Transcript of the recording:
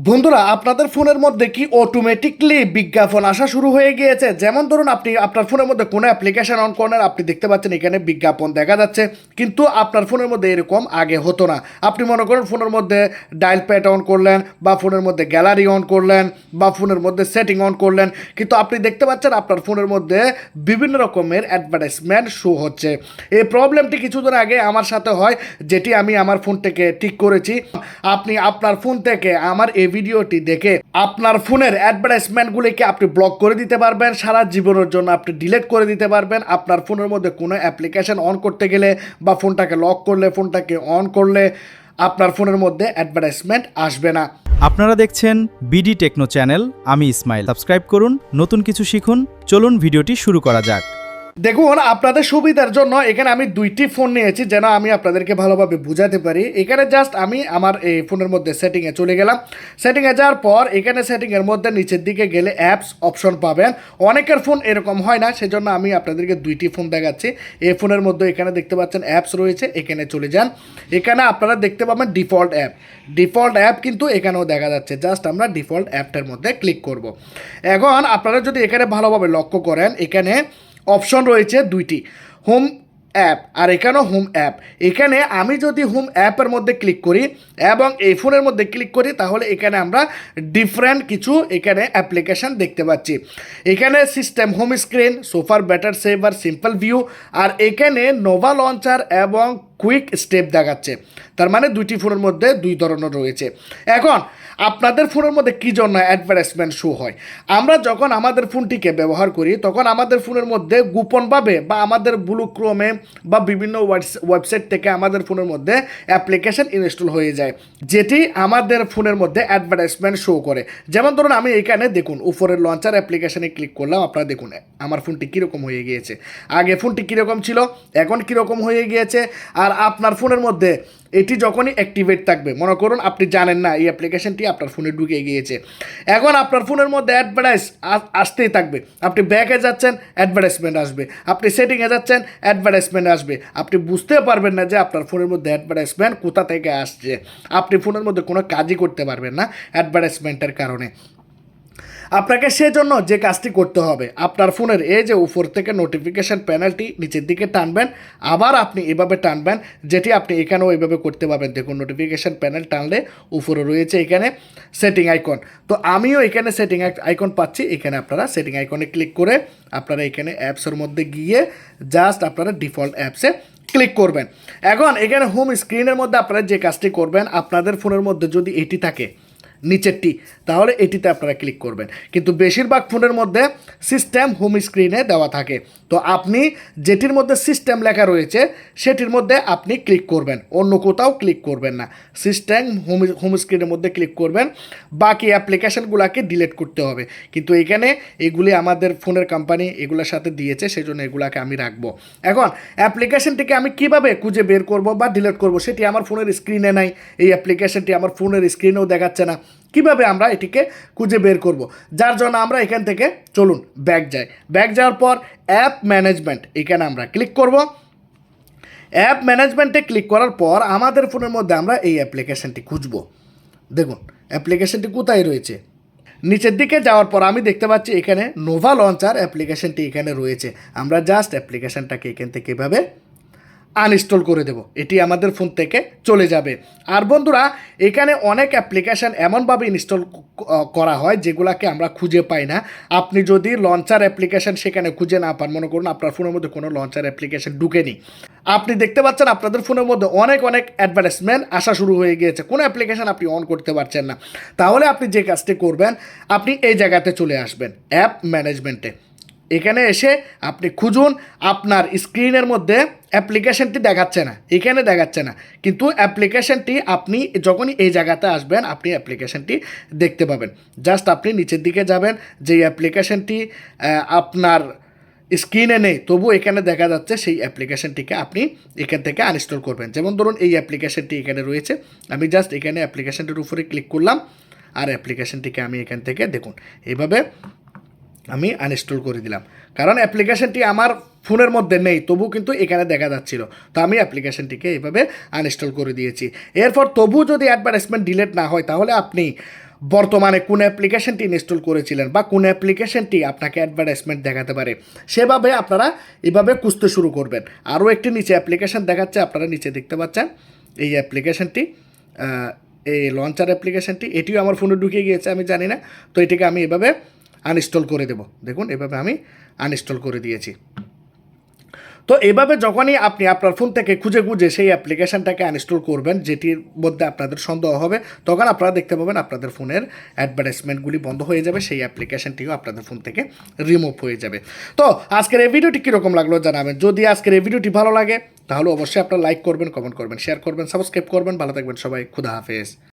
বন্ধুরা, আপনাদের ফোনের মধ্যে কি অটোমেটিকলি বিজ্ঞাপন আসা শুরু হয়ে গিয়েছে? যেমন ধরুন, আপনি আপনার ফোনের মধ্যে কোনো অ্যাপ্লিকেশন অন করেন, আপনি দেখতে পাচ্ছেন এখানে বিজ্ঞাপন দেখা যাচ্ছে, কিন্তু আপনার ফোনের মধ্যে এরকম আগে হতো না। আপনি মনে করেন ফোনের মধ্যে ডায়াল প্যাড অন করলেন, বা ফোনের মধ্যে গ্যালারি অন করলেন, বা ফোনের মধ্যে সেটিং অন করলেন, কিন্তু আপনি দেখতে পাচ্ছেন আপনার ফোনের মধ্যে বিভিন্ন রকমের অ্যাডভার্টাইজমেন্ট শো হচ্ছে। এই প্রবলেমটি কিছুদিন আগে আমার সাথে হয়, যেটি আমি আমার ফোন থেকে ঠিক করেছি। আপনি আপনার ফোন থেকে আমার এই ভিডিওটি দেখে আপনার ফোনের অ্যাডভার্টাইজমেন্টগুলিকে আপনি ব্লক করে দিতে পারবেন, সারা জীবনের জন্য আপনি ডিলিট করে দিতে পারবেন। আপনার ফোনের মধ্যে কোনো অ্যাপ্লিকেশন অন করতে গেলে বা ফোনটাকে লক করলে, ফোনটাকে অন করলে আপনার ফোনের মধ্যে অ্যাডভার্টাইজমেন্ট আসবে না। আপনারা দেখছেন বিডি টেকনো চ্যানেল। আমি ইসমাইল। সাবস্ক্রাইব করুন, নতুন কিছু শিখুন। চলুন ভিডিওটি শুরু করা যাক। দেখুন, আপনাদের সুবিধার জন্য এখানে আমি দুইটি ফোন নিয়েছি, যেন আমি আপনাদেরকে ভালোভাবে বুঝাতে পারি। এখানে জাস্ট আমি আমার এই ফোনের মধ্যে সেটিংয়ে চলে গেলাম। সেটিংয়ে যাওয়ার পর এখানে সেটিংয়ের মধ্যে নিচের দিকে গেলে অ্যাপস অপশন পাবেন। অনেকের ফোন এরকম হয় না, সেজন্য আমি আপনাদেরকে দুইটি ফোন দেখাচ্ছি। এই ফোনের মধ্যে এখানে দেখতে পাচ্ছেন অ্যাপস রয়েছে, এখানে চলে যান। এখানে আপনারা দেখতে পাবেন ডিফল্ট অ্যাপ। ডিফল্ট অ্যাপ কিন্তু এখানেও দেখা যাচ্ছে। জাস্ট আমরা ডিফল্ট অ্যাপটার মধ্যে ক্লিক করব। এখন আপনারা যদি এখানে ভালোভাবে লক্ষ্য করেন, এখানে অপশন রয়েছে দুইটি, হোম অ্যাপ আর এখানেও হোম অ্যাপ। এখানে আমি যদি হোম অ্যাপের মধ্যে ক্লিক করি এবং এই ফোনের মধ্যে ক্লিক করি, তাহলে এখানে আমরা ডিফারেন্ট কিছু এখানে অ্যাপ্লিকেশান দেখতে পাচ্ছি। এখানে সিস্টেম হোম স্ক্রিন, সোফার বেটার সেভার, সিম্পল ভিউ, আর এখানে নোভা লঞ্চার এবং কুইক স্টেপ দেখাচ্ছে। তার মানে দুইটি ফোনের মধ্যে দুই ধরনের রয়েছে। এখন আপনাদের ফোনের মধ্যে কী জন্য অ্যাডভার্টাইজমেন্ট শো হয়? আমরা যখন আমাদের ফোনটিকে ব্যবহার করি, তখন আমাদের ফোনের মধ্যে গোপনভাবে বা আমাদের ব্লু ক্রোমে বা বিভিন্ন ওয়েবসাইট থেকে আমাদের ফোনের মধ্যে অ্যাপ্লিকেশন ইনস্টল হয়ে যায়, যেটি আমাদের ফোনের মধ্যে অ্যাডভার্টাইজমেন্ট শো করে। যেমন ধরুন, আমি এখানে দেখুন উপরের লঞ্চার অ্যাপ্লিকেশানে ক্লিক করলাম। আপনারা দেখুন আমার ফোনটি কীরকম হয়ে গিয়েছে। আগে ফোনটি কীরকম ছিল, এখন কীরকম হয়ে গিয়েছে। আর আপনার ফোনের মধ্যে এটি যখনই অ্যাক্টিভেট থাকবে, মনে করুন আপনি জানেন না এই অ্যাপ্লিকেশনটি আপনার ফোনে ঢুকে গিয়েছে, এখন আপনার ফোনের মধ্যে অ্যাডভার্টাইজ আসতেই থাকবে। আপনি ব্যাকে যাচ্ছেন, অ্যাডভার্টাইজমেন্ট আসবে। আপনি সেটিংয়ে যাচ্ছেন, অ্যাডভার্টাইজমেন্ট আসবে। আপনি বুঝতে পারবেন না যে আপনার ফোনের মধ্যে অ্যাডভার্টাইজমেন্ট কোথা থেকে আসছে। আপনি ফোনের মধ্যে কোনো কাজই করতে পারবেন না অ্যাডভার্টাইজমেন্টের কারণে। আপনাকে সেজন্য যে কাজটি করতে হবে, আপনার ফোনের এই যে উপর থেকে নোটিফিকেশান প্যানেলটি নিচের দিকে টানবেন, আবার আপনি এভাবে টানবেন, যেটি আপনি এখানেও এইভাবে করতে পারবেন। দেখুন, নোটিফিকেশান প্যানেল টানলে উপরে রয়েছে এখানে সেটিং আইকন। তো আমিও এখানে সেটিং আইকন পাচ্ছি। এখানে আপনারা সেটিং আইকনে ক্লিক করে আপনারা এখানে অ্যাপসের মধ্যে গিয়ে জাস্ট আপনারা ডিফল্ট অ্যাপসে ক্লিক করবেন। এখন এখানে হোম স্ক্রিনের মধ্যে আপনারা যে কাজটি করবেন, আপনাদের ফোনের মধ্যে যদি এটি থাকে নিচেরটি, তাহলে এটিতে আপনারা ক্লিক করবেন। কিন্তু বেশিরভাগ ফোনের মধ্যে সিস্টেম হোম স্ক্রিনে দেওয়া থাকে। তো আপনি যেটির মধ্যে সিস্টেম লেখা রয়েছে সেটির মধ্যে আপনি ক্লিক করবেন, অন্য কোথাও ক্লিক করবেন না। সিস্টেম হোম স্ক্রিনের মধ্যে ক্লিক করবেন। বাকি অ্যাপ্লিকেশানগুলোকে ডিলিট করতে হবে, কিন্তু এখানে এগুলি আমাদের ফোনের কোম্পানি এগুলোর সাথে দিয়েছে, সেই জন্য এগুলাকে আমি রাখবো। এখন অ্যাপ্লিকেশনটিকে আমি কিভাবে খুঁজে বের করব বা ডিলিট করব, সেটি আমার ফোনের স্ক্রিনে নাই। এই অ্যাপ্লিকেশনটি আমার ফোনের স্ক্রিনেও দেখাচ্ছে না। কিভাবে আমরা এটিকে খুঁজে বের করব? যার জন্য আমরা এখান থেকে চলুন ব্যাক যাই। ব্যাক যাওয়ার পর অ্যাপ ম্যানেজমেন্ট, এখানে আমরা ক্লিক করব। অ্যাপ ম্যানেজমেন্টে ক্লিক করার পর আমাদের ফোনের মধ্যে আমরা এই অ্যাপ্লিকেশনটি খুঁজব। দেখুন অ্যাপ্লিকেশনটি কোথায় রয়েছে। নিচের দিকে যাওয়ার পর আমি দেখতে পাচ্ছি এখানে নোভা লঞ্চার অ্যাপ্লিকেশনটি এখানে রয়েছে। আমরা জাস্ট অ্যাপ্লিকেশনটাকে এখান থেকে এভাবে আনইনস্টল করে দেব, এটি আমাদের ফোন থেকে চলে যাবে। আর বন্ধুরা, এখানে অনেক অ্যাপ্লিকেশান এমনভাবে ইনস্টল করা হয় যেগুলোকে আমরা খুঁজে পাই না। আপনি যদি লঞ্চার অ্যাপ্লিকেশান সেখানে খুঁজে না পান, মনে করুন আপনার ফোনের মধ্যে কোনো লঞ্চার অ্যাপ্লিকেশান ঢুকেনি, আপনি দেখতে পাচ্ছেন আপনাদের ফোনের মধ্যে অনেক অ্যাডভার্টাইজমেন্ট আসা শুরু হয়ে গিয়েছে, কোনো অ্যাপ্লিকেশান আপনি অন করতে পারছেন না। তাহলে আপনি যে কাজটি করবেন, আপনি এই জায়গাতে চলে আসবেন অ্যাপ ম্যানেজমেন্টে। এখানে এসে আপনি খুঁজুন, আপনার স্ক্রিনের মধ্যে অ্যাপ্লিকেশনটি দেখাচ্ছে না, এখানে দেখাচ্ছে না, কিন্তু অ্যাপ্লিকেশনটি আপনি যখনই এই জায়গাতে আসবেন আপনি অ্যাপ্লিকেশনটি দেখতে পাবেন। জাস্ট আপনি নিচের দিকে যাবেন, যে অ্যাপ্লিকেশনটি আপনার স্ক্রিনে নেই তবু এখানে দেখা যাচ্ছে, সেই অ্যাপ্লিকেশনটিকে আপনি এখান থেকে আনইনস্টল করবেন। যেমন ধরুন এই অ্যাপ্লিকেশনটি এখানে রয়েছে, আমি জাস্ট এখানে অ্যাপ্লিকেশনটির উপরে ক্লিক করলাম, আর অ্যাপ্লিকেশনটিকে আমি এখান থেকে দেখুন এইভাবে আমি আনইনস্টল করে দিলাম, কারণ অ্যাপ্লিকেশনটি আমার ফোনের মধ্যে নেই, তবু কিন্তু এখানে দেখা যাচ্ছিল। তো আমি অ্যাপ্লিকেশনটিকে এইভাবে আনইনস্টল করে দিয়েছি। এরপর তবু যদি অ্যাডভার্টাইজমেন্ট ডিলিট না হয়, তাহলে আপনি বর্তমানে কোন অ্যাপ্লিকেশনটি ইনস্টল করেছিলেন বা কোন অ্যাপ্লিকেশনটি আপনাকে অ্যাডভার্টাইজমেন্ট দেখাতে পারে, সেভাবে আপনারা এভাবে খুঁজতে শুরু করবেন। আরও একটি নিচে অ্যাপ্লিকেশন দেখাচ্ছে, আপনারা নিচে দেখতে পাচ্ছেন এই অ্যাপ্লিকেশনটি, এই লঞ্চার অ্যাপ্লিকেশনটি, এটিও আমার ফোনে ঢুকে গিয়েছে, আমি জানি না। তো এটিকে আমি এভাবে আনইনস্টল করে দেব। দেখুন এভাবে আমি আনইনস্টল করে দিয়েছি। তো এভাবে যখনই আপনি আপনার ফোন থেকে খুঁজে খুঁজে সেই অ্যাপ্লিকেশনটাকে আনইনস্টল করবেন, যেটির মধ্যে আপনাদের সন্দেহ হবে, তখন আপনারা দেখতে পাবেন আপনাদের ফোনের অ্যাডভার্টাইজমেন্টগুলি বন্ধ হয়ে যাবে, সেই অ্যাপ্লিকেশনটিও আপনাদের ফোন থেকে রিমুভ হয়ে যাবে। তো আজকের এই ভিডিওটি কীরকম লাগলো জানাবেন। যদি আজকের এই ভিডিওটি ভালো লাগে তাহলে অবশ্যই আপনারা লাইক করবেন, কমেন্ট করবেন, শেয়ার করবেন, সাবস্ক্রাইব করবেন। ভালো থাকবেন সবাই, খুদা হাফেজ।